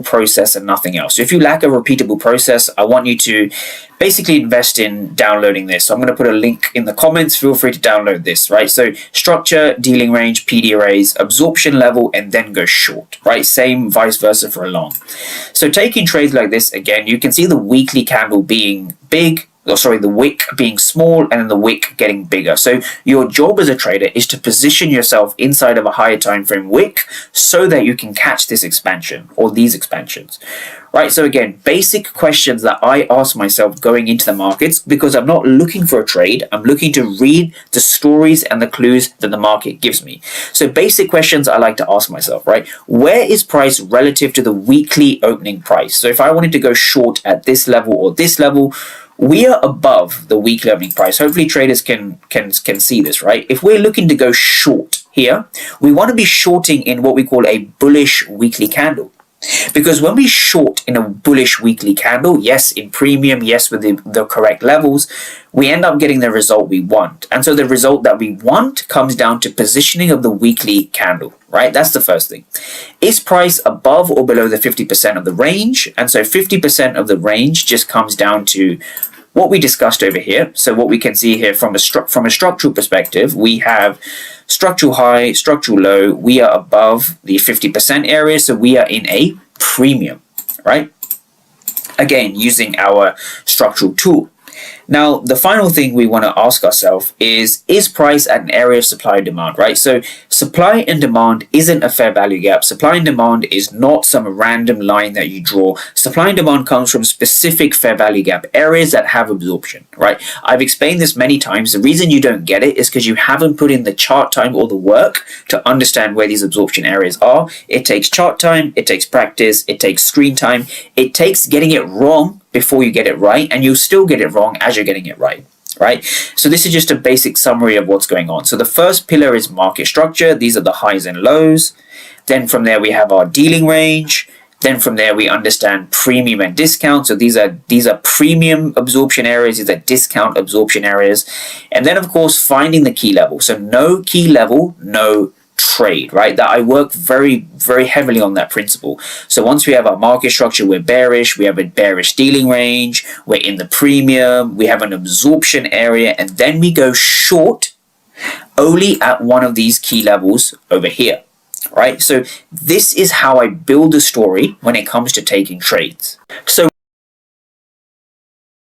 process and nothing else. So if you lack a repeatable process, I want you to basically invest in downloading this. So I'm going to put a link in the comments. Feel free to download this, right? So structure, dealing range, PD arrays, absorption level, and then go short, right? Same vice versa for a long. So taking trades like this, again, you can see the weekly candle being big, the wick being small, and then the wick getting bigger. So your job as a trader is to position yourself inside of a higher time frame wick so that you can catch this expansion or these expansions, right? So again, basic questions that I ask myself going into the markets, because I'm not looking for a trade. I'm looking to read the stories and the clues that the market gives me. So basic questions I like to ask myself, right? Where is price relative to the weekly opening price? So if I wanted to go short at this level or this level, we are above the weekly opening price. Hopefully traders can see this, right? If we're looking to go short here, we want to be shorting in what we call a bullish weekly candle. Because when we short in a bullish weekly candle, yes, in premium, yes, with the correct levels, we end up getting the result we want. And so the result that we want comes down to positioning of the weekly candle, right? That's the first thing. Is price above or below the 50% of the range? And so 50% of the range just comes down to what we discussed over here. So what we can see here from a structural perspective, we have structural high, structural low. We are above the 50% area, so we are in a premium, right? Again, using our structural tool. Now, the final thing we want to ask ourselves is price at an area of supply and demand, right? So supply and demand isn't a fair value gap. Supply and demand is not some random line that you draw. Supply and demand comes from specific fair value gap areas that have absorption, right? I've explained this many times. The reason you don't get it is because you haven't put in the chart time or the work to understand where these absorption areas are. It takes chart time, it takes practice, it takes screen time, it takes getting it wrong before you get it right, and you'll still get it wrong as you're getting it right, right? So this is just a basic summary of what's going on. So the first pillar is market structure. These are the highs and lows. Then from there we have our dealing range. Then from there we understand premium and discount. So these are premium absorption areas, these are discount absorption areas. And then of course finding the key level. So no key level, no trade, right? That I work very, very heavily on that principle. So once we have our market structure, we're bearish, we have a bearish dealing range, we're in the premium, we have an absorption area, and then we go short only at one of these key levels over here, right? So this is how I build a story when it comes to taking trades. So